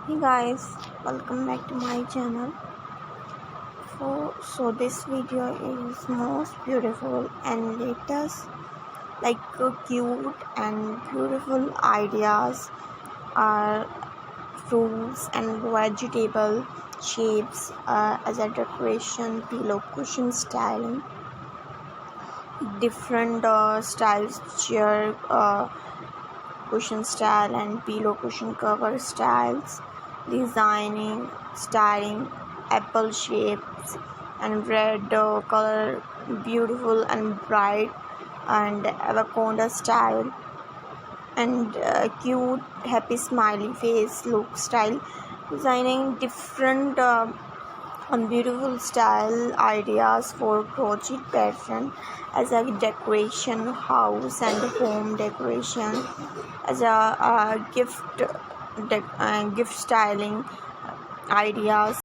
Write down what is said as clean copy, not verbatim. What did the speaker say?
Hey guys, welcome back to my channel. So this video is most beautiful and latest, like cute and beautiful ideas are fruits and vegetable shapes as a decoration, pillow cushion styling, different styles, chair cushion style and pillow cushion cover styles, designing, styling, apple shapes and red color, beautiful and bright, and avocado style, and cute happy smiley face look style, designing different and beautiful style ideas for crochet pattern as a decoration house and home decoration, as a gift styling ideas.